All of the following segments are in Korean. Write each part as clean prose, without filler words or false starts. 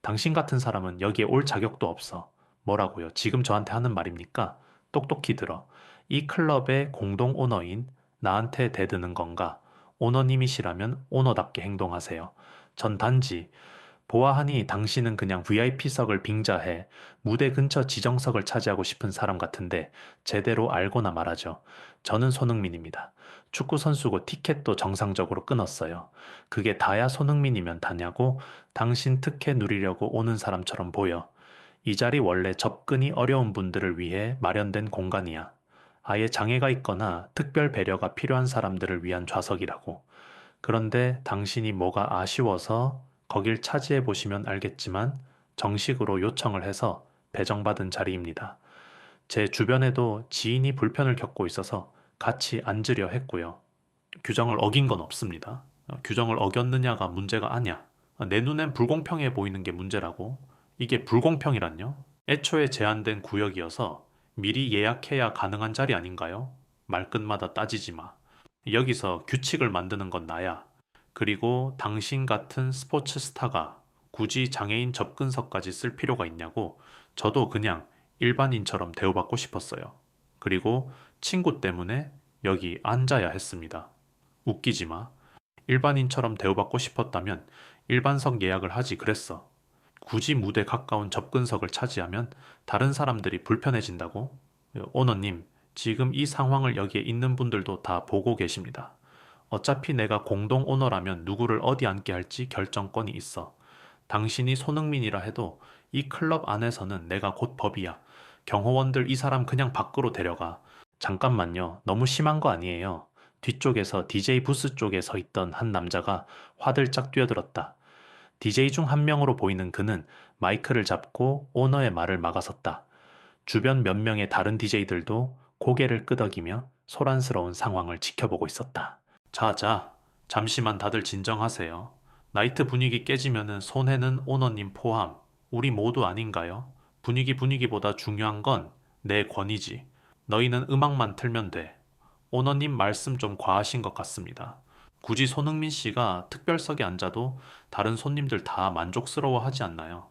당신 같은 사람은 여기에 올 자격도 없어. 뭐라고요? 지금 저한테 하는 말입니까? 똑똑히 들어. 이 클럽의 공동 오너인 나한테 대드는 건가? 오너님이시라면 오너답게 행동하세요. 전 단지 보아하니 당신은 그냥 VIP석을 빙자해 무대 근처 지정석을 차지하고 싶은 사람 같은데 제대로 알고나 말하죠. 저는 손흥민입니다. 축구 선수고 티켓도 정상적으로 끊었어요. 그게 다야 손흥민이면 다냐고 당신 특혜 누리려고 오는 사람처럼 보여. 이 자리 원래 접근이 어려운 분들을 위해 마련된 공간이야. 아예 장애가 있거나 특별 배려가 필요한 사람들을 위한 좌석이라고. 그런데 당신이 뭐가 아쉬워서 거길 차지해 보시면 알겠지만 정식으로 요청을 해서 배정받은 자리입니다. 제 주변에도 지인이 불편을 겪고 있어서 같이 앉으려 했고요. 규정을 어긴 건 없습니다. 규정을 어겼느냐가 문제가 아니야. 내 눈엔 불공평해 보이는 게 문제라고. 이게 불공평이란요? 애초에 제한된 구역이어서 미리 예약해야 가능한 자리 아닌가요? 말끝마다 따지지 마. 여기서 규칙을 만드는 건 나야. 그리고 당신 같은 스포츠 스타가 굳이 장애인 접근석까지 쓸 필요가 있냐고 저도 그냥 일반인처럼 대우받고 싶었어요. 그리고 친구 때문에 여기 앉아야 했습니다. 웃기지 마. 일반인처럼 대우받고 싶었다면 일반석 예약을 하지 그랬어. 굳이 무대 가까운 접근석을 차지하면 다른 사람들이 불편해진다고? 오너님, 지금 이 상황을 여기에 있는 분들도 다 보고 계십니다. 어차피 내가 공동 오너라면 누구를 어디 앉게 할지 결정권이 있어. 당신이 손흥민이라 해도 이 클럽 안에서는 내가 곧 법이야. 경호원들 이 사람 그냥 밖으로 데려가. 잠깐만요. 너무 심한 거 아니에요. 뒤쪽에서 DJ 부스 쪽에 서 있던 한 남자가 화들짝 뛰어들었다. DJ 중 한 명으로 보이는 그는 마이크를 잡고 오너의 말을 막아섰다. 주변 몇 명의 다른 DJ들도 고개를 끄덕이며 소란스러운 상황을 지켜보고 있었다. 자, 잠시만 다들 진정하세요. 나이트 분위기 깨지면은 손해는 오너님 포함, 우리 모두 아닌가요? 분위기보다 중요한 건 내 권위지. 너희는 음악만 틀면 돼. 오너님 말씀 좀 과하신 것 같습니다. 굳이 손흥민 씨가 특별석에 앉아도 다른 손님들 다 만족스러워 하지 않나요?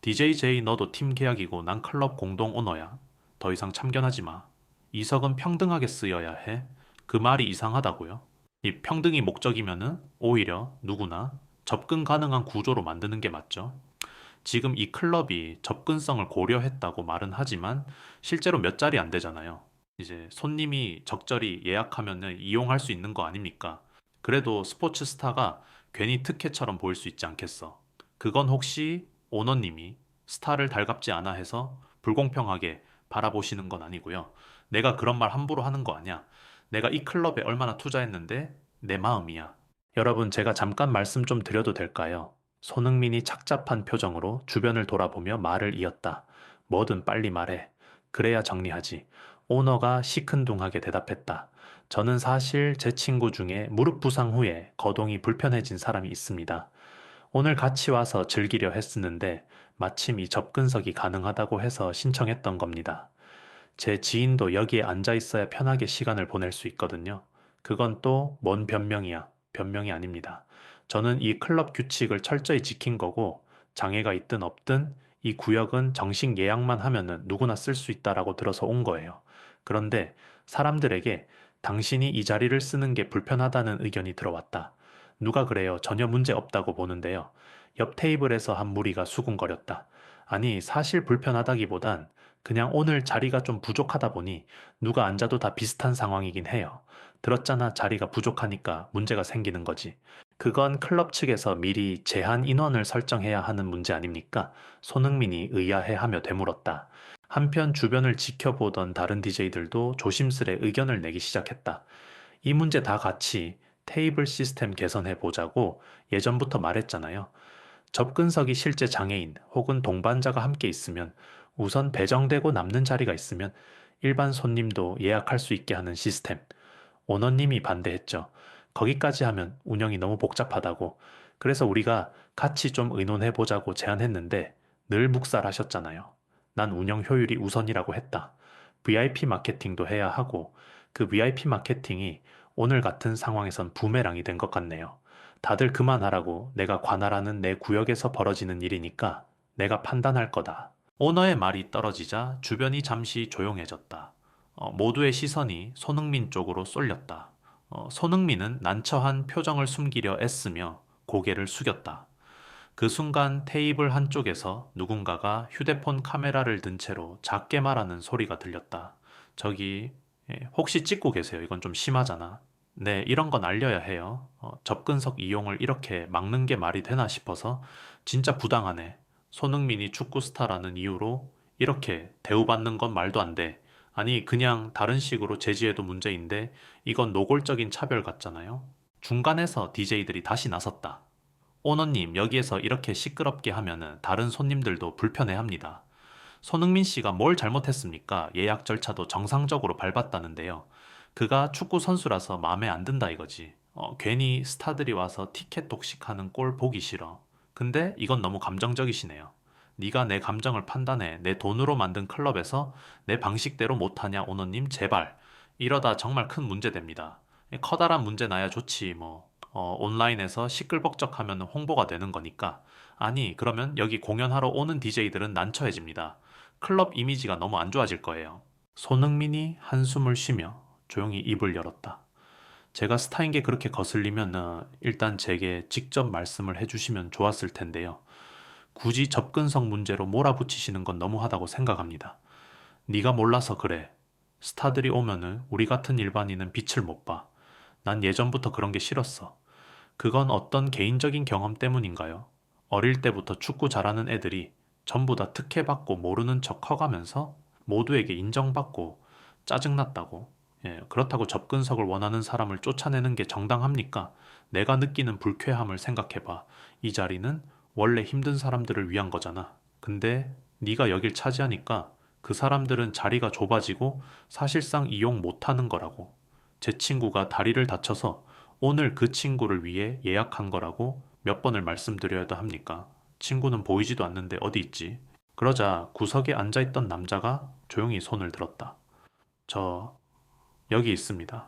DJJ 너도 팀 계약이고 난 클럽 공동 오너야. 더 이상 참견하지 마. 이석은 평등하게 쓰여야 해. 그 말이 이상하다고요? 이 평등이 목적이면은 오히려 누구나 접근 가능한 구조로 만드는 게 맞죠. 지금 이 클럽이 접근성을 고려했다고 말은 하지만 실제로 몇 자리 안 되잖아요. 이제 손님이 적절히 예약하면은 이용할 수 있는 거 아닙니까? 그래도 스포츠 스타가 괜히 특혜처럼 보일 수 있지 않겠어. 그건 혹시 오너님이 스타를 달갑지 않아 해서 불공평하게 바라보시는 건 아니고요. 내가 그런 말 함부로 하는 거 아니야. 내가 이 클럽에 얼마나 투자했는데 내 마음이야. 여러분, 제가 잠깐 말씀 좀 드려도 될까요? 손흥민이 착잡한 표정으로 주변을 돌아보며 말을 이었다. 뭐든 빨리 말해. 그래야 정리하지. 오너가 시큰둥하게 대답했다. 저는 사실 제 친구 중에 무릎 부상 후에 거동이 불편해진 사람이 있습니다. 오늘 같이 와서 즐기려 했었는데 마침 이 접근석이 가능하다고 해서 신청했던 겁니다. 제 지인도 여기에 앉아 있어야 편하게 시간을 보낼 수 있거든요. 그건 또 뭔 변명이야. 변명이 아닙니다. 저는 이 클럽 규칙을 철저히 지킨 거고 장애가 있든 없든 이 구역은 정식 예약만 하면은 누구나 쓸 수 있다라고 들어서 온 거예요. 그런데 사람들에게 당신이 이 자리를 쓰는 게 불편하다는 의견이 들어왔다. 누가 그래요? 전혀 문제 없다고 보는데요. 옆 테이블에서 한 무리가 수군거렸다. 아니, 사실 불편하다기보단 그냥 오늘 자리가 좀 부족하다 보니 누가 앉아도 다 비슷한 상황이긴 해요. 들었잖아, 자리가 부족하니까 문제가 생기는 거지. 그건 클럽 측에서 미리 제한 인원을 설정해야 하는 문제 아닙니까? 손흥민이 의아해하며 되물었다. 한편 주변을 지켜보던 다른 DJ들도 조심스레 의견을 내기 시작했다. 이 문제 다 같이 테이블 시스템 개선해 보자고 예전부터 말했잖아요. 접근석이 실제 장애인 혹은 동반자가 함께 있으면 우선 배정되고 남는 자리가 있으면 일반 손님도 예약할 수 있게 하는 시스템. 오너님이 반대했죠. 거기까지 하면 운영이 너무 복잡하다고. 그래서 우리가 같이 좀 의논해 보자고 제안했는데 늘 묵살하셨잖아요. 난 운영 효율이 우선이라고 했다. VIP 마케팅도 해야 하고 그 VIP 마케팅이 오늘 같은 상황에선 부메랑이 된 것 같네요. 다들 그만하라고. 내가 관할하는 내 구역에서 벌어지는 일이니까 내가 판단할 거다. 오너의 말이 떨어지자 주변이 잠시 조용해졌다. 모두의 시선이 손흥민 쪽으로 쏠렸다. 손흥민은 난처한 표정을 숨기려 애쓰며 고개를 숙였다. 그 순간 테이블 한쪽에서 누군가가 휴대폰 카메라를 든 채로 작게 말하는 소리가 들렸다. 저기, 혹시 찍고 계세요? 이건 좀 심하잖아. 네, 이런 건 알려야 해요. 접근석 이용을 이렇게 막는 게 말이 되나 싶어서 진짜 부당하네. 손흥민이 축구 스타라는 이유로 이렇게 대우받는 건 말도 안 돼. 아니, 그냥 다른 식으로 제지해도 문제인데 이건 노골적인 차별 같잖아요. 중간에서 DJ들이 다시 나섰다. 오너님, 여기에서 이렇게 시끄럽게 하면은 다른 손님들도 불편해합니다. 손흥민 씨가 뭘 잘못했습니까? 예약 절차도 정상적으로 밟았다는데요. 그가 축구 선수라서 마음에 안 든다 이거지. 괜히 스타들이 와서 티켓 독식하는 꼴 보기 싫어. 근데 이건 너무 감정적이시네요. 네가 내 감정을 판단해. 내 돈으로 만든 클럽에서 내 방식대로 못하냐, 오너님? 제발. 이러다 정말 큰 문제 됩니다. 커다란 문제 나야 좋지, 뭐. 온라인에서 시끌벅적하면 홍보가 되는 거니까. 아니, 그러면 여기 공연하러 오는 DJ들은 난처해집니다. 클럽 이미지가 너무 안 좋아질 거예요. 손흥민이 한숨을 쉬며 조용히 입을 열었다. 제가 스타인 게 그렇게 거슬리면 일단 제게 직접 말씀을 해주시면 좋았을 텐데요. 굳이 접근성 문제로 몰아붙이시는 건 너무하다고 생각합니다. 네가 몰라서 그래. 스타들이 오면은 우리 같은 일반인은 빛을 못 봐. 난 예전부터 그런 게 싫었어. 그건 어떤 개인적인 경험 때문인가요? 어릴 때부터 축구 잘하는 애들이 전부 다 특혜받고 모르는 척 커가면서 모두에게 인정받고 짜증났다고. 그렇다고 접근석을 원하는 사람을 쫓아내는 게 정당합니까? 내가 느끼는 불쾌함을 생각해봐. 이 자리는 원래 힘든 사람들을 위한 거잖아. 근데 네가 여길 차지하니까 그 사람들은 자리가 좁아지고 사실상 이용 못하는 거라고. 제 친구가 다리를 다쳐서 오늘 그 친구를 위해 예약한 거라고 몇 번을 말씀드려야 합니까? 친구는 보이지도 않는데 어디 있지? 그러자 구석에 앉아있던 남자가 조용히 손을 들었다. 저 여기 있습니다.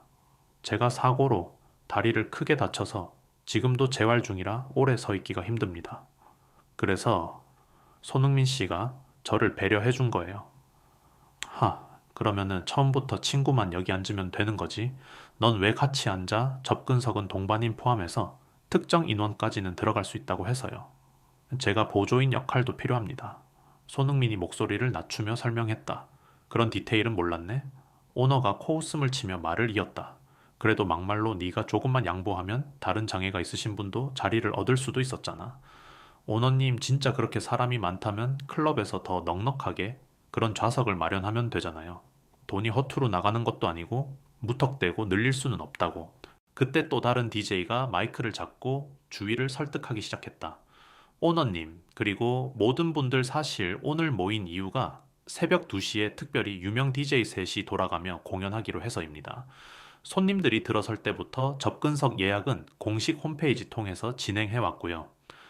제가 사고로 다리를 크게 다쳐서 지금도 재활 중이라 오래 서 있기가 힘듭니다. 그래서 손흥민 씨가 저를 배려해 준 거예요. 그러면은 처음부터 친구만 여기 앉으면 되는 거지. 넌 왜 같이 앉아? 접근석은 동반인 포함해서 특정 인원까지는 들어갈 수 있다고 해서요. 제가 보조인 역할도 필요합니다. 손흥민이 목소리를 낮추며 설명했다. 그런 디테일은 몰랐네. 오너가 코웃음을 치며 말을 이었다. 그래도 막말로 네가 조금만 양보하면 다른 장애가 있으신 분도 자리를 얻을 수도 있었잖아. 오너님 진짜 그렇게 사람이 많다면 클럽에서 더 넉넉하게 그런 좌석을 마련하면 되잖아요. 돈이 허투루 나가는 것도 아니고 무턱대고 늘릴 수는 없다고. 그때 또 다른 DJ가 마이크를 잡고 주위를 설득하기 시작했다. 오너님, 그리고 모든 분들 사실 오늘 모인 이유가 새벽 2시에 특별히 유명 DJ 셋이 돌아가며 공연하기로 해서입니다. 손님들이 들어설 때부터 접근석 예약은 공식 홈페이지 통해서 진행해 왔고요.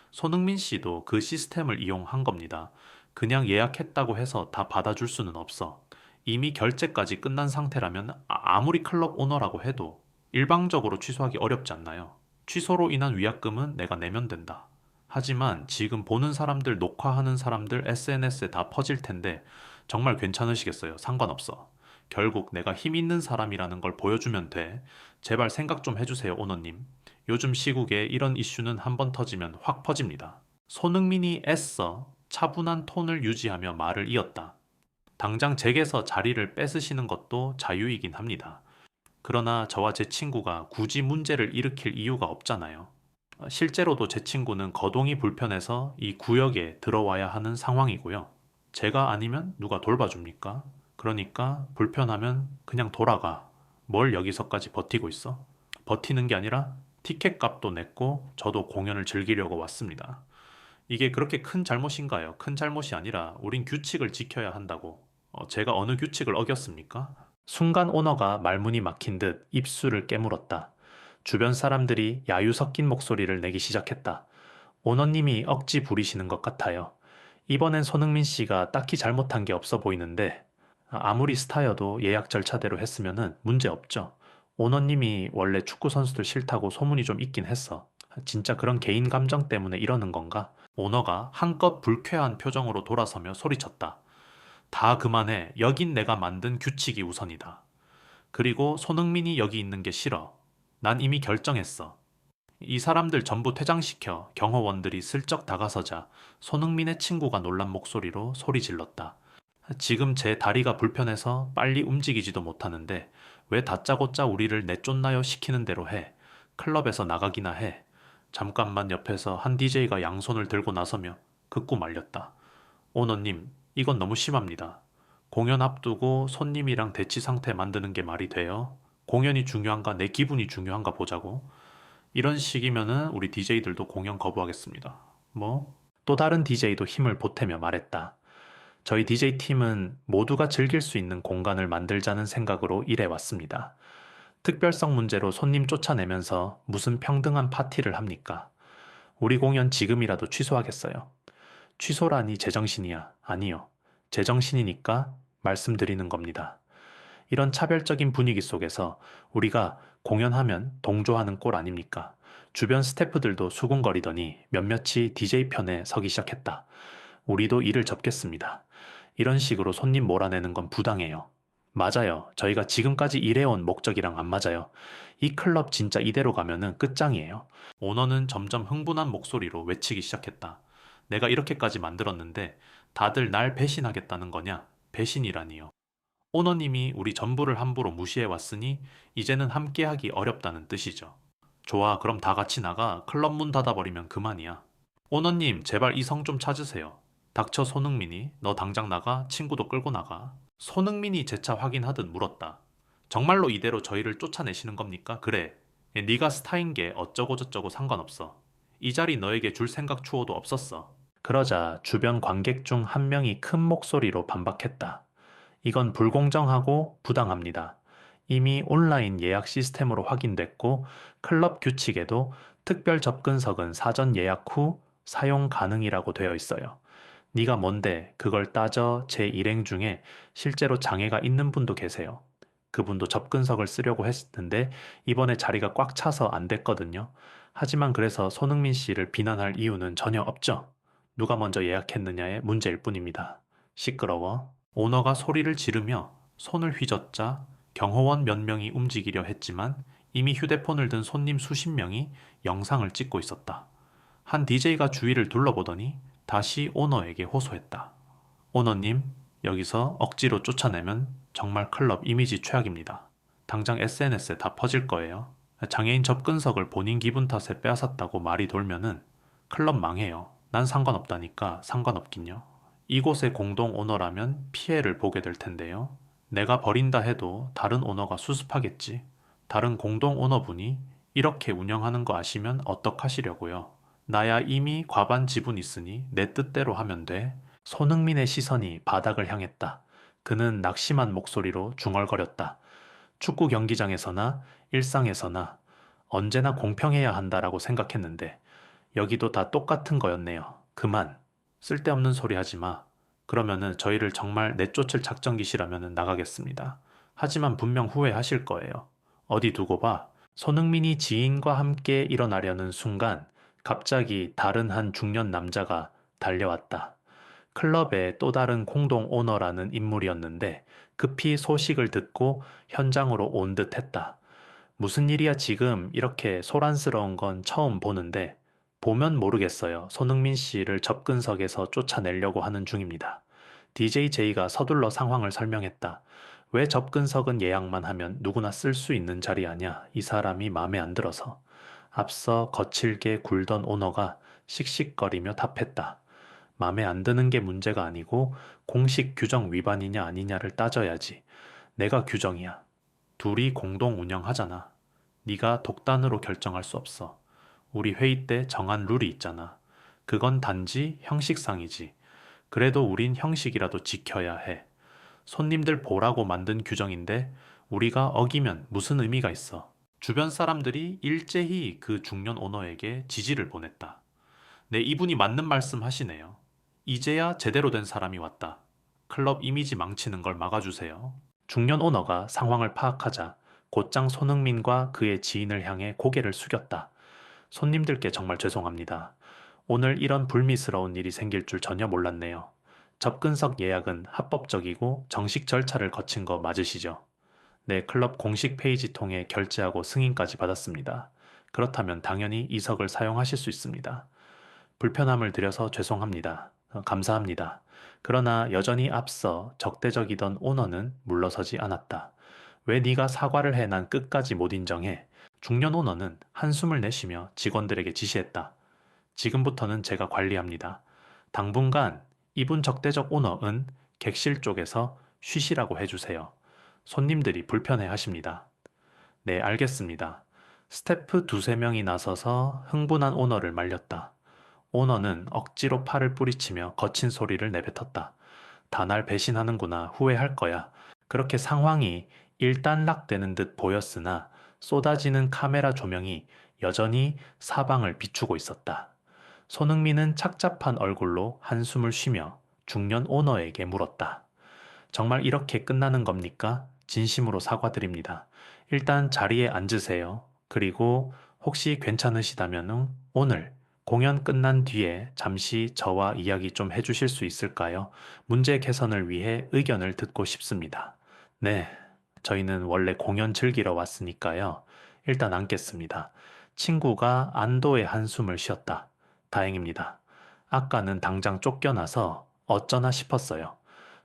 손흥민 씨도 그 시스템을 이용한 겁니다. 그냥 예약했다고 해서 다 받아줄 수는 없어. 이미 결제까지 끝난 상태라면 아무리 클럽 오너라고 해도 일방적으로 취소하기 어렵지 않나요? 취소로 인한 위약금은 내가 내면 된다. 하지만 지금 보는 사람들, 녹화하는 사람들 SNS에 다 퍼질 텐데 정말 괜찮으시겠어요? 상관없어. 결국 내가 힘 있는 사람이라는 걸 보여주면 돼. 제발 생각 좀 해주세요, 오너님. 요즘 시국에 이런 이슈는 한번 터지면 확 퍼집니다. 손흥민이 애써 차분한 톤을 유지하며 말을 이었다. 당장 제게서 자리를 뺏으시는 것도 자유이긴 합니다. 그러나 저와 제 친구가 굳이 문제를 일으킬 이유가 없잖아요. 실제로도 제 친구는 거동이 불편해서 이 구역에 들어와야 하는 상황이고요. 제가 아니면 누가 돌봐줍니까? 그러니까 불편하면 그냥 돌아가. 뭘 여기서까지 버티고 있어? 버티는 게 아니라 티켓 값도 냈고 저도 공연을 즐기려고 왔습니다. 이게 그렇게 큰 잘못인가요? 큰 잘못이 아니라 우린 규칙을 지켜야 한다고. 제가 어느 규칙을 어겼습니까? 순간 오너가 말문이 막힌 듯 입술을 깨물었다. 주변 사람들이 야유 섞인 목소리를 내기 시작했다. 오너님이 억지 부리시는 것 같아요. 이번엔 손흥민 씨가 딱히 잘못한 게 없어 보이는데 아무리 스타여도 예약 절차대로 했으면은 문제 없죠. 오너님이 원래 축구 선수들 싫다고 소문이 좀 있긴 했어. 진짜 그런 개인 감정 때문에 이러는 건가? 오너가 한껏 불쾌한 표정으로 돌아서며 소리쳤다. 다 그만해. 여긴 내가 만든 규칙이 우선이다. 그리고 손흥민이 여기 있는 게 싫어. 난 이미 결정했어. 이 사람들 전부 퇴장시켜. 경호원들이 슬쩍 다가서자 손흥민의 친구가 놀란 목소리로 소리 질렀다. 지금 제 다리가 불편해서 빨리 움직이지도 못하는데 왜 다짜고짜 우리를 내쫓나요 시키는 대로 해. 클럽에서 나가기나 해. 잠깐만 옆에서 한 DJ가 양손을 들고 나서며 극구 말렸다. 오너님, 이건 너무 심합니다. 공연 앞두고 손님이랑 대치 상태 만드는 게 말이 돼요? 공연이 중요한가 내 기분이 중요한가 보자고. 이런 식이면은 우리 DJ들도 공연 거부하겠습니다. 뭐? 또 다른 DJ도 힘을 보태며 말했다. 저희 DJ팀은 모두가 즐길 수 있는 공간을 만들자는 생각으로 일해왔습니다. 특별성 문제로 손님 쫓아내면서 무슨 평등한 파티를 합니까? 우리 공연 지금이라도 취소하겠어요. 취소라니 제정신이야. 아니요. 제정신이니까 말씀드리는 겁니다. 이런 차별적인 분위기 속에서 우리가 공연하면 동조하는 꼴 아닙니까? 주변 스태프들도 수군거리더니 몇몇이 DJ 편에 서기 시작했다. 우리도 일을 접겠습니다. 이런 식으로 손님 몰아내는 건 부당해요. 맞아요. 저희가 지금까지 일해온 목적이랑 안 맞아요. 이 클럽 진짜 이대로 가면은 끝장이에요. 오너는 점점 흥분한 목소리로 외치기 시작했다. 내가 이렇게까지 만들었는데 다들 날 배신하겠다는 거냐? 배신이라니요. 오너님이 우리 전부를 함부로 무시해 왔으니 이제는 함께하기 어렵다는 뜻이죠. 좋아, 그럼 다 같이 나가. 클럽 문 닫아버리면 그만이야. 오너님, 제발 이성 좀 찾으세요. 닥쳐 손흥민이 너 당장 나가 친구도 끌고 나가. 손흥민이 재차 확인하듯 물었다. 정말로 이대로 저희를 쫓아내시는 겁니까? 그래. 네가 스타인 게 어쩌고저쩌고 상관없어. 이 자리 너에게 줄 생각 추호도 없었어. 그러자 주변 관객 중 한 명이 큰 목소리로 반박했다. 이건 불공정하고 부당합니다. 이미 온라인 예약 시스템으로 확인됐고 클럽 규칙에도 특별 접근석은 사전 예약 후 사용 가능이라고 되어 있어요. 네가 뭔데 그걸 따져 제 일행 중에 실제로 장애가 있는 분도 계세요. 그분도 접근석을 쓰려고 했는데 이번에 자리가 꽉 차서 안 됐거든요. 하지만 그래서 손흥민 씨를 비난할 이유는 전혀 없죠. 누가 먼저 예약했느냐의 문제일 뿐입니다. 시끄러워. 오너가 소리를 지르며 손을 휘젓자 경호원 몇 명이 움직이려 했지만 이미 휴대폰을 든 손님 수십 명이 영상을 찍고 있었다. 한 DJ가 주위를 둘러보더니 다시 오너에게 호소했다. 오너님, 여기서 억지로 쫓아내면 정말 클럽 이미지 최악입니다. 당장 SNS에 다 퍼질 거예요. 장애인 접근석을 본인 기분 탓에 빼앗았다고 말이 돌면은 클럽 망해요. 난 상관없다니까 상관없긴요. 이곳의 공동 오너라면 피해를 보게 될 텐데요. 내가 버린다 해도 다른 오너가 수습하겠지. 다른 공동 오너분이 이렇게 운영하는 거 아시면 어떡하시려고요. 나야 이미 과반 지분 있으니 내 뜻대로 하면 돼. 손흥민의 시선이 바닥을 향했다. 그는 낙심한 목소리로 중얼거렸다. 축구 경기장에서나 일상에서나 언제나 공평해야 한다라고 생각했는데 여기도 다 똑같은 거였네요. 그만. 쓸데없는 소리 하지 마. 그러면은 저희를 정말 내쫓을 작정기시라면은 나가겠습니다. 하지만 분명 후회하실 거예요. 어디 두고 봐. 손흥민이 지인과 함께 일어나려는 순간 갑자기 다른 한 중년 남자가 달려왔다. 클럽의 또 다른 공동 오너라는 인물이었는데 급히 소식을 듣고 현장으로 온 듯 했다. 무슨 일이야 지금 이렇게 소란스러운 건 처음 보는데 보면 모르겠어요. 손흥민 씨를 접근석에서 쫓아내려고 하는 중입니다. DJ 제이가 서둘러 상황을 설명했다. 왜 접근석은 예약만 하면 누구나 쓸 수 있는 자리 아냐? 이 사람이 마음에 안 들어서. 앞서 거칠게 굴던 오너가 씩씩거리며 답했다. 맘에 안 드는 게 문제가 아니고 공식 규정 위반이냐 아니냐를 따져야지. 내가 규정이야. 둘이 공동 운영하잖아. 네가 독단으로 결정할 수 없어. 우리 회의 때 정한 룰이 있잖아. 그건 단지 형식상이지. 그래도 우린 형식이라도 지켜야 해. 손님들 보라고 만든 규정인데 우리가 어기면 무슨 의미가 있어. 주변 사람들이 일제히 그 중년 오너에게 지지를 보냈다. 네, 이분이 맞는 말씀 하시네요. 이제야 제대로 된 사람이 왔다. 클럽 이미지 망치는 걸 막아주세요. 중년 오너가 상황을 파악하자 곧장 손흥민과 그의 지인을 향해 고개를 숙였다. 손님들께 정말 죄송합니다. 오늘 이런 불미스러운 일이 생길 줄 전혀 몰랐네요. 접근석 예약은 합법적이고 정식 절차를 거친 거 맞으시죠? 네, 클럽 공식 페이지 통해 결제하고 승인까지 받았습니다. 그렇다면 당연히 이석을 사용하실 수 있습니다. 불편함을 드려서 죄송합니다. 감사합니다. 그러나 여전히 앞서 적대적이던 오너는 물러서지 않았다. 왜 네가 사과를 해 난 끝까지 못 인정해? 중년 오너는 한숨을 내쉬며 직원들에게 지시했다. 지금부터는 제가 관리합니다. 당분간 이분 적대적 오너은 객실 쪽에서 쉬시라고 해주세요. 손님들이 불편해 하십니다. 네, 알겠습니다. 스태프 두세 명이 나서서 흥분한 오너를 말렸다. 오너는 억지로 팔을 뿌리치며 거친 소리를 내뱉었다. 다 날 배신하는구나. 후회할 거야. 그렇게 상황이 일단락되는 듯 보였으나 쏟아지는 카메라 조명이 여전히 사방을 비추고 있었다. 손흥민은 착잡한 얼굴로 한숨을 쉬며 중년 오너에게 물었다. 정말 이렇게 끝나는 겁니까? 진심으로 사과드립니다. 일단 자리에 앉으세요. 그리고 혹시 괜찮으시다면 오늘 공연 끝난 뒤에 잠시 저와 이야기 좀 해주실 수 있을까요? 문제 개선을 위해 의견을 듣고 싶습니다. 네, 저희는 원래 공연 즐기러 왔으니까요. 일단 앉겠습니다. 친구가 안도의 한숨을 쉬었다. 다행입니다. 아까는 당장 쫓겨나서 어쩌나 싶었어요.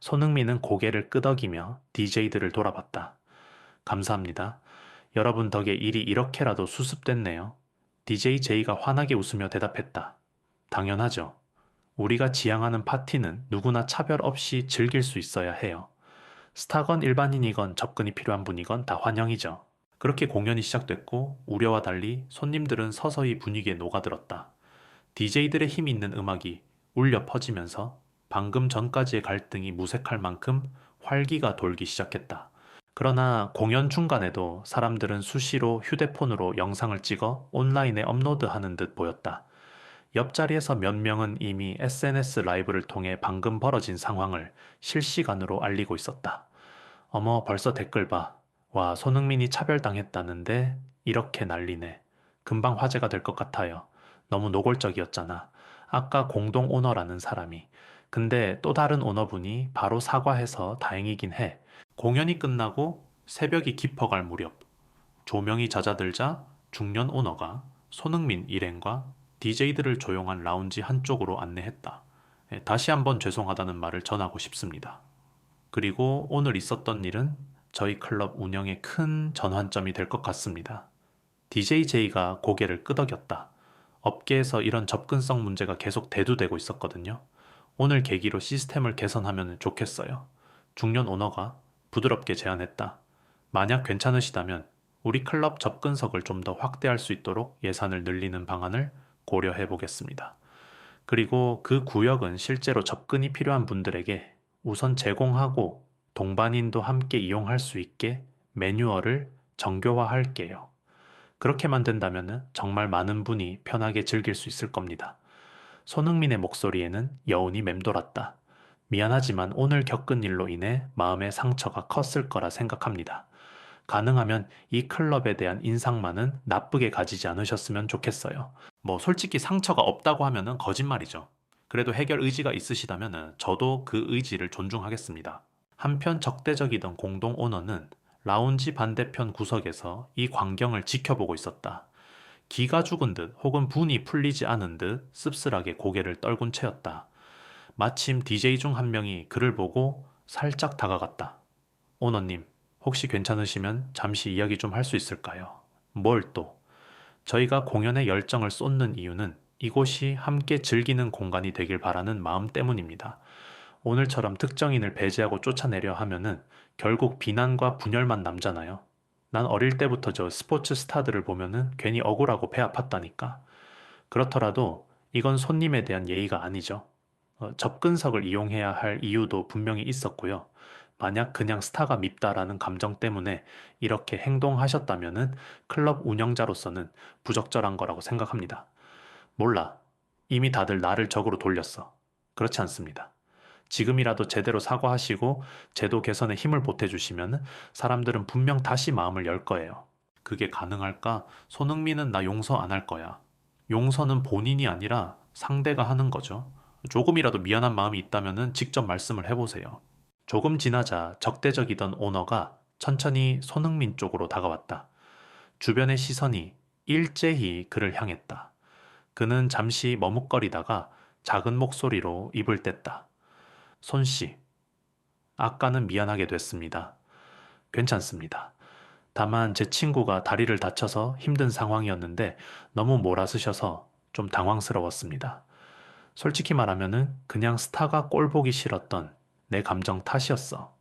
손흥민은 고개를 끄덕이며 DJ들을 돌아봤다. 감사합니다. 여러분 덕에 일이 이렇게라도 수습됐네요. DJ 제이가 환하게 웃으며 대답했다. 당연하죠. 우리가 지향하는 파티는 누구나 차별 없이 즐길 수 있어야 해요. 스타건 일반인이건 접근이 필요한 분이건 다 환영이죠. 그렇게 공연이 시작됐고 우려와 달리 손님들은 서서히 분위기에 녹아들었다. DJ들의 힘 있는 음악이 울려 퍼지면서 방금 전까지의 갈등이 무색할 만큼 활기가 돌기 시작했다. 그러나 공연 중간에도 사람들은 수시로 휴대폰으로 영상을 찍어 온라인에 업로드하는 듯 보였다. 옆자리에서 몇 명은 이미 SNS 라이브를 통해 방금 벌어진 상황을 실시간으로 알리고 있었다. 어머, 벌써 댓글 봐. 와, 손흥민이 차별당했다는데 이렇게 난리네. 금방 화제가 될 것 같아요. 너무 노골적이었잖아. 아까 공동 오너라는 사람이. 근데 또 다른 오너분이 바로 사과해서 다행이긴 해. 공연이 끝나고 새벽이 깊어갈 무렵 조명이 잦아들자 중년 오너가 손흥민 일행과 DJ들을 조용한 라운지 한쪽으로 안내했다. 다시 한번 죄송하다는 말을 전하고 싶습니다. 그리고 오늘 있었던 일은 저희 클럽 운영의 큰 전환점이 될 것 같습니다. DJJ가 고개를 끄덕였다. 업계에서 이런 접근성 문제가 계속 대두되고 있었거든요. 오늘 계기로 시스템을 개선하면 좋겠어요. 중년 오너가 부드럽게 제안했다. 만약 괜찮으시다면 우리 클럽 접근석을 좀 더 확대할 수 있도록 예산을 늘리는 방안을 고려해 보겠습니다. 그리고 그 구역은 실제로 접근이 필요한 분들에게 우선 제공하고 동반인도 함께 이용할 수 있게 매뉴얼을 정교화할게요. 그렇게 만든다면 정말 많은 분이 편하게 즐길 수 있을 겁니다. 손흥민의 목소리에는 여운이 맴돌았다. 미안하지만 오늘 겪은 일로 인해 마음의 상처가 컸을 거라 생각합니다. 가능하면 이 클럽에 대한 인상만은 나쁘게 가지지 않으셨으면 좋겠어요. 뭐 솔직히 상처가 없다고 하면은 거짓말이죠. 그래도 해결 의지가 있으시다면은 저도 그 의지를 존중하겠습니다. 한편 적대적이던 공동 오너는 라운지 반대편 구석에서 이 광경을 지켜보고 있었다. 기가 죽은 듯 혹은 분이 풀리지 않은 듯 씁쓸하게 고개를 떨군 채였다. 마침 DJ 중 한 명이 그를 보고 살짝 다가갔다. 오너님, 혹시 괜찮으시면 잠시 이야기 좀 할 수 있을까요? 뭘 또? 저희가 공연에 열정을 쏟는 이유는 이곳이 함께 즐기는 공간이 되길 바라는 마음 때문입니다. 오늘처럼 특정인을 배제하고 쫓아내려 하면은 결국 비난과 분열만 남잖아요. 난 어릴 때부터 저 스포츠 스타들을 보면은 괜히 억울하고 배 아팠다니까. 그렇더라도 이건 손님에 대한 예의가 아니죠. 접근석을 이용해야 할 이유도 분명히 있었고요. 만약 그냥 스타가 밉다라는 감정 때문에 이렇게 행동하셨다면은 클럽 운영자로서는 부적절한 거라고 생각합니다. 몰라. 이미 다들 나를 적으로 돌렸어. 그렇지 않습니다. 지금이라도 제대로 사과하시고 제도 개선에 힘을 보태주시면 사람들은 분명 다시 마음을 열 거예요. 그게 가능할까? 손흥민은 나 용서 안 할 거야. 용서는 본인이 아니라 상대가 하는 거죠. 조금이라도 미안한 마음이 있다면 직접 말씀을 해보세요. 조금 지나자 적대적이던 오너가 천천히 손흥민 쪽으로 다가왔다. 주변의 시선이 일제히 그를 향했다. 그는 잠시 머뭇거리다가 작은 목소리로 입을 뗐다. 손씨, 아까는 미안하게 됐습니다. 괜찮습니다. 다만 제 친구가 다리를 다쳐서 힘든 상황이었는데 너무 몰아쓰셔서 좀 당황스러웠습니다. 솔직히 말하면은 그냥 스타가 꼴 보기 싫었던 내 감정 탓이었어.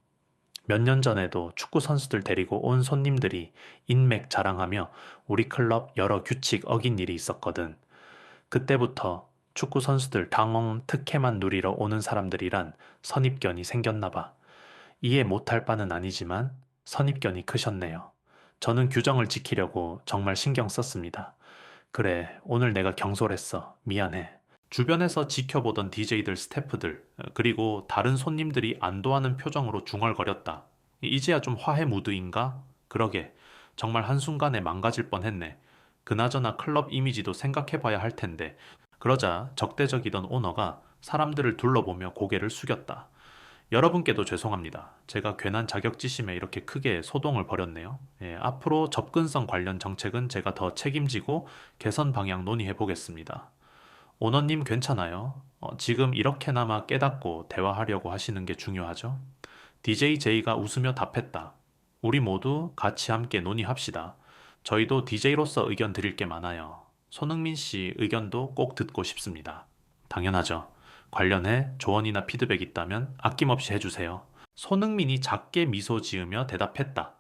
몇 년 전에도 축구 선수들 데리고 온 손님들이 인맥 자랑하며 우리 클럽 여러 규칙 어긴 일이 있었거든. 그때부터 축구 선수들 당원 특혜만 누리러 오는 사람들이란 선입견이 생겼나 봐. 이해 못할 바는 아니지만 선입견이 크셨네요. 저는 규정을 지키려고 정말 신경 썼습니다. 그래, 오늘 내가 경솔했어. 미안해. 주변에서 지켜보던 DJ들 스태프들, 그리고 다른 손님들이 안도하는 표정으로 중얼거렸다. 이제야 좀 화해 무드인가? 그러게, 정말 한순간에 망가질 뻔했네. 그나저나 클럽 이미지도 생각해봐야 할 텐데. 그러자 적대적이던 오너가 사람들을 둘러보며 고개를 숙였다. 여러분께도 죄송합니다. 제가 괜한 자격지심에 이렇게 크게 소동을 벌였네요. 예, 앞으로 접근성 관련 정책은 제가 더 책임지고 개선 방향 논의해 보겠습니다. 오너님 괜찮아요? 지금 이렇게나마 깨닫고 대화하려고 하시는 게 중요하죠? DJ 제이가 웃으며 답했다. 우리 모두 같이 함께 논의합시다. 저희도 DJ로서 의견 드릴 게 많아요. 손흥민 씨 의견도 꼭 듣고 싶습니다. 당연하죠. 관련해 조언이나 피드백 있다면 아낌없이 해주세요. 손흥민이 작게 미소 지으며 대답했다.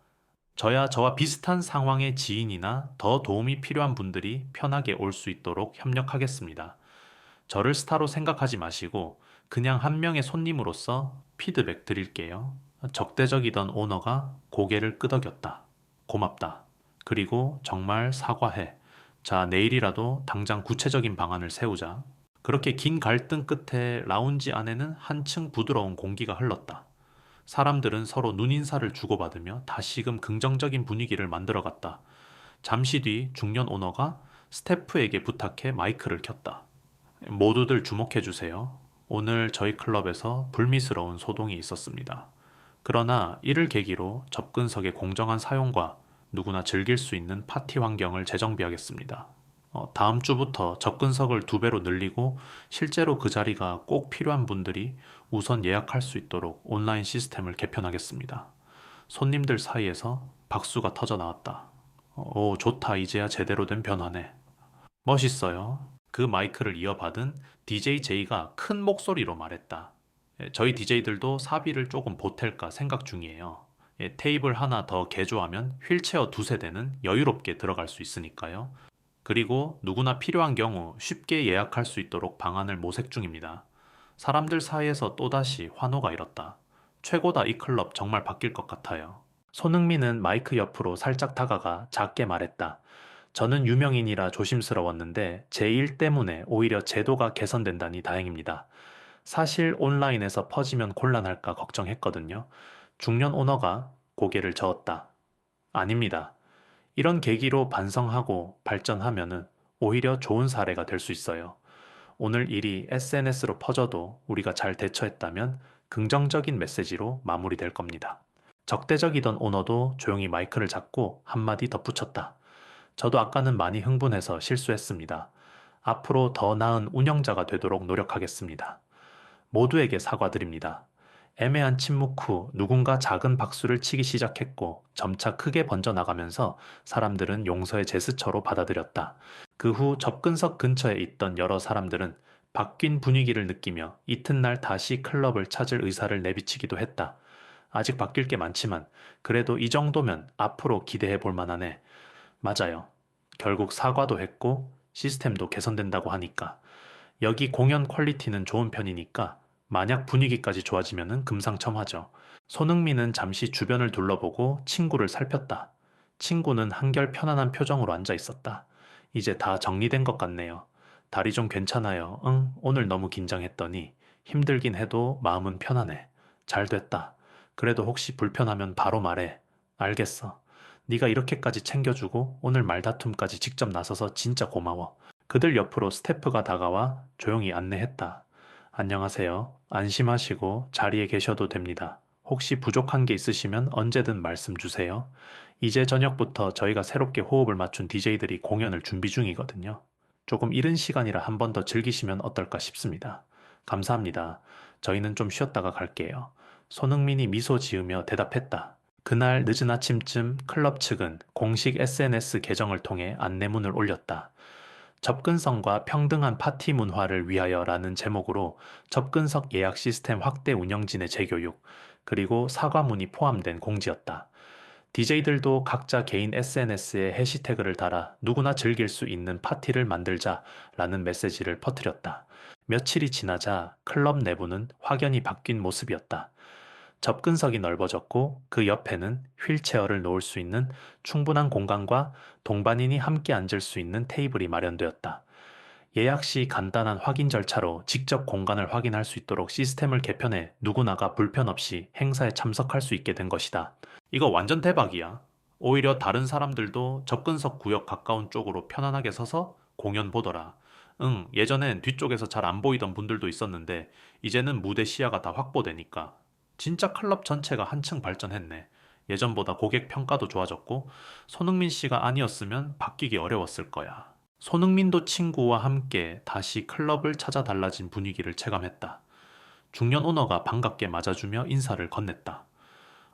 저야 저와 비슷한 상황의 지인이나 더 도움이 필요한 분들이 편하게 올 수 있도록 협력하겠습니다. 저를 스타로 생각하지 마시고 그냥 한 명의 손님으로서 피드백 드릴게요. 적대적이던 오너가 고개를 끄덕였다. 고맙다. 그리고 정말 사과해. 자, 내일이라도 당장 구체적인 방안을 세우자. 그렇게 긴 갈등 끝에 라운지 안에는 한층 부드러운 공기가 흘렀다. 사람들은 서로 눈인사를 주고받으며 다시금 긍정적인 분위기를 만들어갔다. 잠시 뒤 중년 오너가 스태프에게 부탁해 마이크를 켰다. 모두들 주목해주세요. 오늘 저희 클럽에서 불미스러운 소동이 있었습니다. 그러나 이를 계기로 접근석의 공정한 사용과 누구나 즐길 수 있는 파티 환경을 재정비하겠습니다. 다음 주부터 접근석을 2배로 늘리고 실제로 그 자리가 꼭 필요한 분들이 우선 예약할 수 있도록 온라인 시스템을 개편하겠습니다. 손님들 사이에서 박수가 터져 나왔다. 오, 좋다. 이제야 제대로 된 변화네. 멋있어요. 그 마이크를 이어받은 DJ 제이가 큰 목소리로 말했다. 저희 DJ들도 사비를 조금 보탤까 생각 중이에요. 테이블 하나 더 개조하면 휠체어 2세대는 여유롭게 들어갈 수 있으니까요. 그리고 누구나 필요한 경우 쉽게 예약할 수 있도록 방안을 모색 중입니다. 사람들 사이에서 또다시 환호가 일었다. 최고다. 이 클럽 정말 바뀔 것 같아요. 손흥민은 마이크 옆으로 살짝 다가가 작게 말했다. 저는 유명인이라 조심스러웠는데 제 일 때문에 오히려 제도가 개선된다니 다행입니다. 사실 온라인에서 퍼지면 곤란할까 걱정했거든요. 중년 오너가 고개를 저었다. 아닙니다. 이런 계기로 반성하고 발전하면은 오히려 좋은 사례가 될 수 있어요. 오늘 일이 SNS로 퍼져도 우리가 잘 대처했다면 긍정적인 메시지로 마무리될 겁니다. 적대적이던 오너도 조용히 마이크를 잡고 한마디 덧붙였다. 저도 아까는 많이 흥분해서 실수했습니다. 앞으로 더 나은 운영자가 되도록 노력하겠습니다. 모두에게 사과드립니다. 애매한 침묵 후 누군가 작은 박수를 치기 시작했고 점차 크게 번져나가면서 사람들은 용서의 제스처로 받아들였다. 그 후 접근석 근처에 있던 여러 사람들은 바뀐 분위기를 느끼며 이튿날 다시 클럽을 찾을 의사를 내비치기도 했다. 아직 바뀔 게 많지만 그래도 이 정도면 앞으로 기대해 볼 만하네. 맞아요. 결국 사과도 했고 시스템도 개선된다고 하니까. 여기 공연 퀄리티는 좋은 편이니까 만약 분위기까지 좋아지면은 금상첨화죠. 손흥민은 잠시 주변을 둘러보고 친구를 살폈다. 친구는 한결 편안한 표정으로 앉아 있었다. 이제 다 정리된 것 같네요. 다리 좀 괜찮아요. 응, 오늘 너무 긴장했더니 힘들긴 해도 마음은 편하네. 잘 됐다. 그래도 혹시 불편하면 바로 말해. 알겠어. 네가 이렇게까지 챙겨주고 오늘 말다툼까지 직접 나서서 진짜 고마워. 그들 옆으로 스태프가 다가와 조용히 안내했다. 안녕하세요. 안심하시고 자리에 계셔도 됩니다. 혹시 부족한 게 있으시면 언제든 말씀 주세요. 이제 저녁부터 저희가 새롭게 호흡을 맞춘 DJ들이 공연을 준비 중이거든요. 조금 이른 시간이라 한 번 더 즐기시면 어떨까 싶습니다. 감사합니다. 저희는 좀 쉬었다가 갈게요. 손흥민이 미소 지으며 대답했다. 그날 늦은 아침쯤 클럽 측은 공식 SNS 계정을 통해 안내문을 올렸다. 접근성과 평등한 파티 문화를 위하여라는 제목으로 접근석 예약 시스템 확대 운영진의 재교육, 그리고 사과문이 포함된 공지였다. DJ들도 각자 개인 SNS에 해시태그를 달아 누구나 즐길 수 있는 파티를 만들자라는 메시지를 퍼뜨렸다. 며칠이 지나자 클럽 내부는 확연히 바뀐 모습이었다. 접근석이 넓어졌고 그 옆에는 휠체어를 놓을 수 있는 충분한 공간과 동반인이 함께 앉을 수 있는 테이블이 마련되었다. 예약 시 간단한 확인 절차로 직접 공간을 확인할 수 있도록 시스템을 개편해 누구나가 불편 없이 행사에 참석할 수 있게 된 것이다. 이거 완전 대박이야. 오히려 다른 사람들도 접근석 구역 가까운 쪽으로 편안하게 서서 공연 보더라. 응, 예전엔 뒤쪽에서 잘 안 보이던 분들도 있었는데 이제는 무대 시야가 다 확보되니까 진짜 클럽 전체가 한층 발전했네. 예전보다 고객 평가도 좋아졌고 손흥민 씨가 아니었으면 바뀌기 어려웠을 거야. 손흥민도 친구와 함께 다시 클럽을 찾아 달라진 분위기를 체감했다. 중년 오너가 반갑게 맞아주며 인사를 건넸다.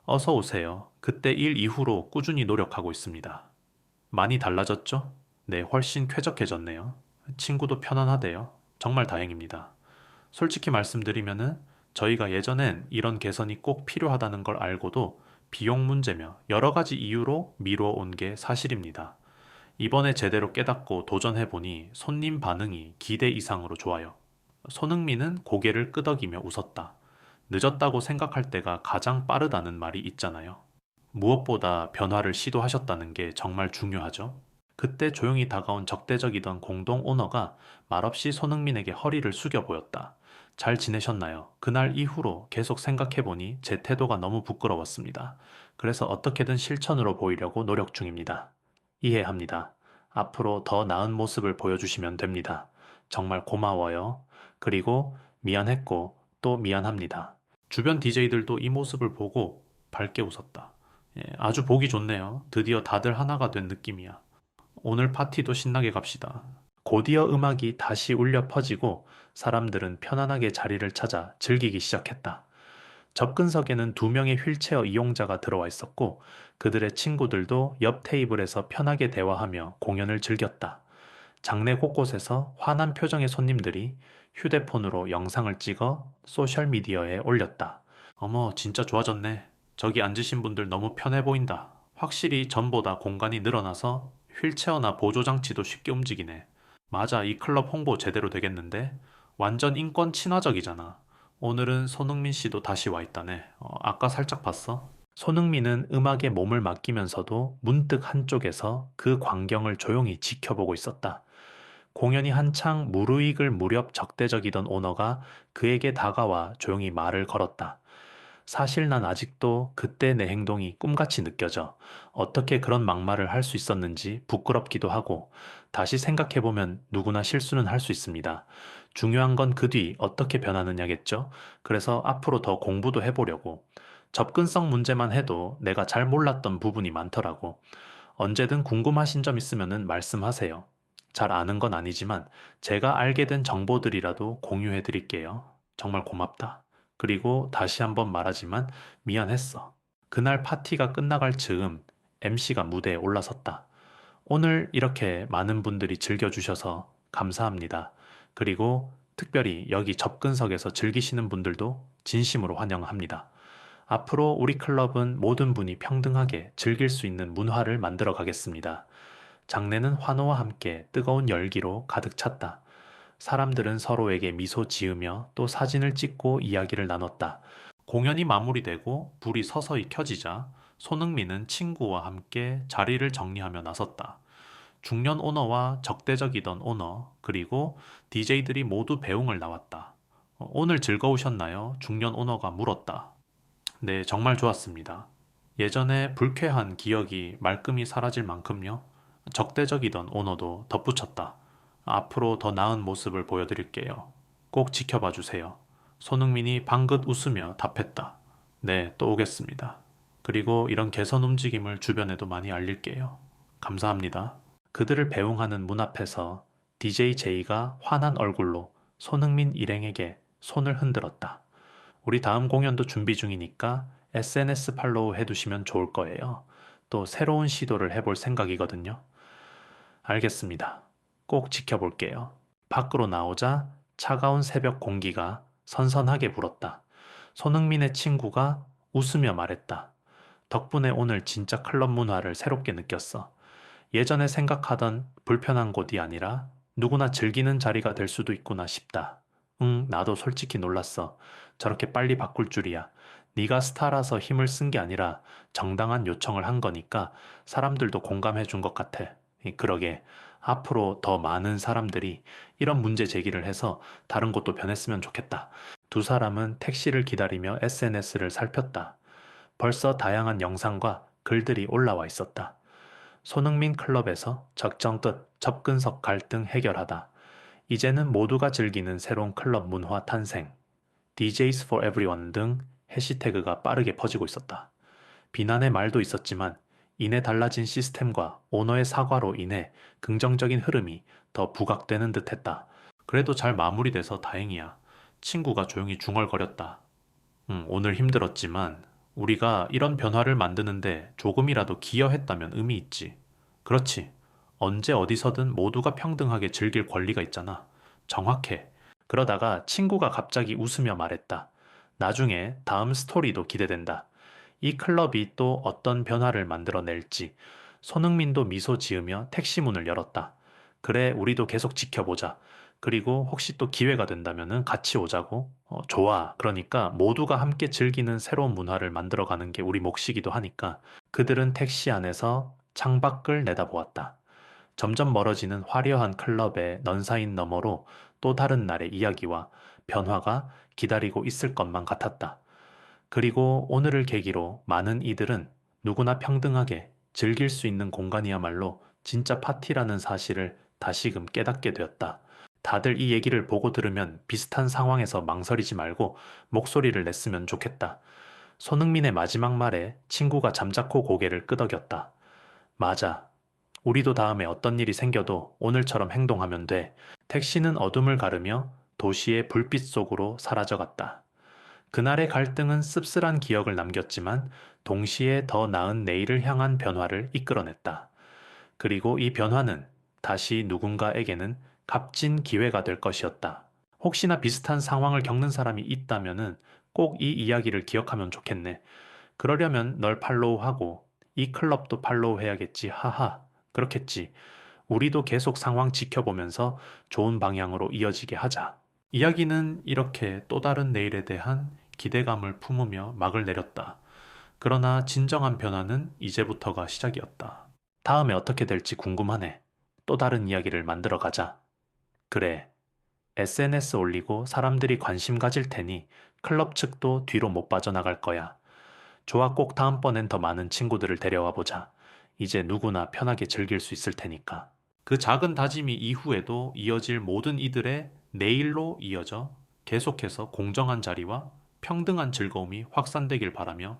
어서 오세요. 그때 일 이후로 꾸준히 노력하고 있습니다. 많이 달라졌죠? 네, 훨씬 쾌적해졌네요. 친구도 편안하대요. 정말 다행입니다. 솔직히 말씀드리면은 저희가 예전엔 이런 개선이 꼭 필요하다는 걸 알고도 비용 문제며 여러 가지 이유로 미뤄 온 게 사실입니다. 이번에 제대로 깨닫고 도전해보니 손님 반응이 기대 이상으로 좋아요. 손흥민은 고개를 끄덕이며 웃었다. 늦었다고 생각할 때가 가장 빠르다는 말이 있잖아요. 무엇보다 변화를 시도하셨다는 게 정말 중요하죠. 그때 조용히 다가온 적대적이던 공동 오너가 말없이 손흥민에게 허리를 숙여 보였다. 잘 지내셨나요? 그날 이후로 계속 생각해보니 제 태도가 너무 부끄러웠습니다. 그래서 어떻게든 실천으로 보이려고 노력 중입니다. 이해합니다. 앞으로 더 나은 모습을 보여주시면 됩니다. 정말 고마워요. 그리고 미안했고 또 미안합니다. 주변 DJ들도 이 모습을 보고 밝게 웃었다. 예, 아주 보기 좋네요. 드디어 다들 하나가 된 느낌이야. 오늘 파티도 신나게 갑시다. 곧이어 음악이 다시 울려 퍼지고 사람들은 편안하게 자리를 찾아 즐기기 시작했다. 접근석에는 두 명의 휠체어 이용자가 들어와 있었고 그들의 친구들도 옆 테이블에서 편하게 대화하며 공연을 즐겼다. 장내 곳곳에서 환한 표정의 손님들이 휴대폰으로 영상을 찍어 소셜미디어에 올렸다. 어머, 진짜 좋아졌네. 저기 앉으신 분들 너무 편해 보인다. 확실히 전보다 공간이 늘어나서 휠체어나 보조장치도 쉽게 움직이네. 맞아, 이 클럽 홍보 제대로 되겠는데? 완전 인권 친화적이잖아. 오늘은 손흥민 씨도 다시 와 있다네. 아까 살짝 봤어? 손흥민은 음악에 몸을 맡기면서도 문득 한쪽에서 그 광경을 조용히 지켜보고 있었다. 공연이 한창 무르익을 무렵 적대적이던 오너가 그에게 다가와 조용히 말을 걸었다. 사실 난 아직도 그때 내 행동이 꿈같이 느껴져. 어떻게 그런 막말을 할 수 있었는지 부끄럽기도 하고, 다시 생각해보면 누구나 실수는 할 수 있습니다. 중요한 건 그 뒤 어떻게 변하느냐겠죠? 그래서 앞으로 더 공부도 해보려고. 접근성 문제만 해도 내가 잘 몰랐던 부분이 많더라고. 언제든 궁금하신 점 있으면 말씀하세요. 잘 아는 건 아니지만 제가 알게 된 정보들이라도 공유해 드릴게요. 정말 고맙다. 그리고 다시 한번 말하지만 미안했어. 그날 파티가 끝나갈 즈음 MC가 무대에 올라섰다. 오늘 이렇게 많은 분들이 즐겨주셔서 감사합니다. 그리고 특별히 여기 접근석에서 즐기시는 분들도 진심으로 환영합니다. 앞으로 우리 클럽은 모든 분이 평등하게 즐길 수 있는 문화를 만들어 가겠습니다. 장내는 환호와 함께 뜨거운 열기로 가득 찼다. 사람들은 서로에게 미소 지으며 또 사진을 찍고 이야기를 나눴다. 공연이 마무리되고 불이 서서히 켜지자 손흥민은 친구와 함께 자리를 정리하며 나섰다. 중년 오너와 적대적이던 오너, 그리고 DJ들이 모두 배웅을 나왔다. 오늘 즐거우셨나요? 중년 오너가 물었다. 네, 정말 좋았습니다. 예전에 불쾌한 기억이 말끔히 사라질 만큼요. 적대적이던 오너도 덧붙였다. 앞으로 더 나은 모습을 보여드릴게요. 꼭 지켜봐 주세요. 손흥민이 방긋 웃으며 답했다. 네, 또 오겠습니다. 그리고 이런 개선 움직임을 주변에도 많이 알릴게요. 감사합니다. 그들을 배웅하는 문 앞에서 DJ 제이가 환한 얼굴로 손흥민 일행에게 손을 흔들었다. 우리 다음 공연도 준비 중이니까 SNS 팔로우 해두시면 좋을 거예요. 또 새로운 시도를 해볼 생각이거든요. 알겠습니다. 꼭 지켜볼게요. 밖으로 나오자 차가운 새벽 공기가 선선하게 불었다. 손흥민의 친구가 웃으며 말했다. 덕분에 오늘 진짜 클럽 문화를 새롭게 느꼈어. 예전에 생각하던 불편한 곳이 아니라 누구나 즐기는 자리가 될 수도 있구나 싶다. 응, 나도 솔직히 놀랐어. 저렇게 빨리 바꿀 줄이야. 네가 스타라서 힘을 쓴 게 아니라 정당한 요청을 한 거니까 사람들도 공감해 준 것 같아. 그러게 앞으로 더 많은 사람들이 이런 문제 제기를 해서 다른 곳도 변했으면 좋겠다. 두 사람은 택시를 기다리며 SNS를 살폈다. 벌써 다양한 영상과 글들이 올라와 있었다. 손흥민 클럽에서 적정 끝 접근석 갈등 해결하다. 이제는 모두가 즐기는 새로운 클럽 문화 탄생. DJs for everyone 등 해시태그가 빠르게 퍼지고 있었다. 비난의 말도 있었지만 이내 달라진 시스템과 오너의 사과로 인해 긍정적인 흐름이 더 부각되는 듯했다. 그래도 잘 마무리돼서 다행이야. 친구가 조용히 중얼거렸다. 오늘 힘들었지만 우리가 이런 변화를 만드는데 조금이라도 기여했다면 의미 있지. 그렇지. 언제 어디서든 모두가 평등하게 즐길 권리가 있잖아. 정확해. 그러다가 친구가 갑자기 웃으며 말했다. 나중에 다음 스토리도 기대된다. 이 클럽이 또 어떤 변화를 만들어낼지. 손흥민도 미소 지으며 택시 문을 열었다. 그래, 우리도 계속 지켜보자. 그리고 혹시 또 기회가 된다면은 같이 오자고. 좋아. 그러니까 모두가 함께 즐기는 새로운 문화를 만들어가는 게 우리 몫이기도 하니까. 그들은 택시 안에서 창밖을 내다보았다. 점점 멀어지는 화려한 클럽의 넌사인 너머로 또 다른 날의 이야기와 변화가 기다리고 있을 것만 같았다. 그리고 오늘을 계기로 많은 이들은 누구나 평등하게 즐길 수 있는 공간이야말로 진짜 파티라는 사실을 다시금 깨닫게 되었다. 다들 이 얘기를 보고 들으면 비슷한 상황에서 망설이지 말고 목소리를 냈으면 좋겠다. 손흥민의 마지막 말에 친구가 잠자코 고개를 끄덕였다. 맞아. 우리도 다음에 어떤 일이 생겨도 오늘처럼 행동하면 돼. 택시는 어둠을 가르며 도시의 불빛 속으로 사라져갔다. 그날의 갈등은 씁쓸한 기억을 남겼지만 동시에 더 나은 내일을 향한 변화를 이끌어냈다. 그리고 이 변화는 다시 누군가에게는 값진 기회가 될 것이었다. 혹시나 비슷한 상황을 겪는 사람이 있다면은 꼭 이 이야기를 기억하면 좋겠네. 그러려면 널 팔로우하고 이 클럽도 팔로우해야겠지. 하하. 그렇겠지. 우리도 계속 상황 지켜보면서 좋은 방향으로 이어지게 하자. 이야기는 이렇게 또 다른 내일에 대한 기대감을 품으며 막을 내렸다. 그러나 진정한 변화는 이제부터가 시작이었다. 다음에 어떻게 될지 궁금하네. 또 다른 이야기를 만들어 가자. 그래. SNS 올리고 사람들이 관심 가질 테니 클럽 측도 뒤로 못 빠져나갈 거야. 좋아, 꼭 다음번엔 더 많은 친구들을 데려와 보자. 이제 누구나 편하게 즐길 수 있을 테니까. 그 작은 다짐이 이후에도 이어질 모든 이들의 내일로 이어져 계속해서 공정한 자리와 평등한 즐거움이 확산되길 바라며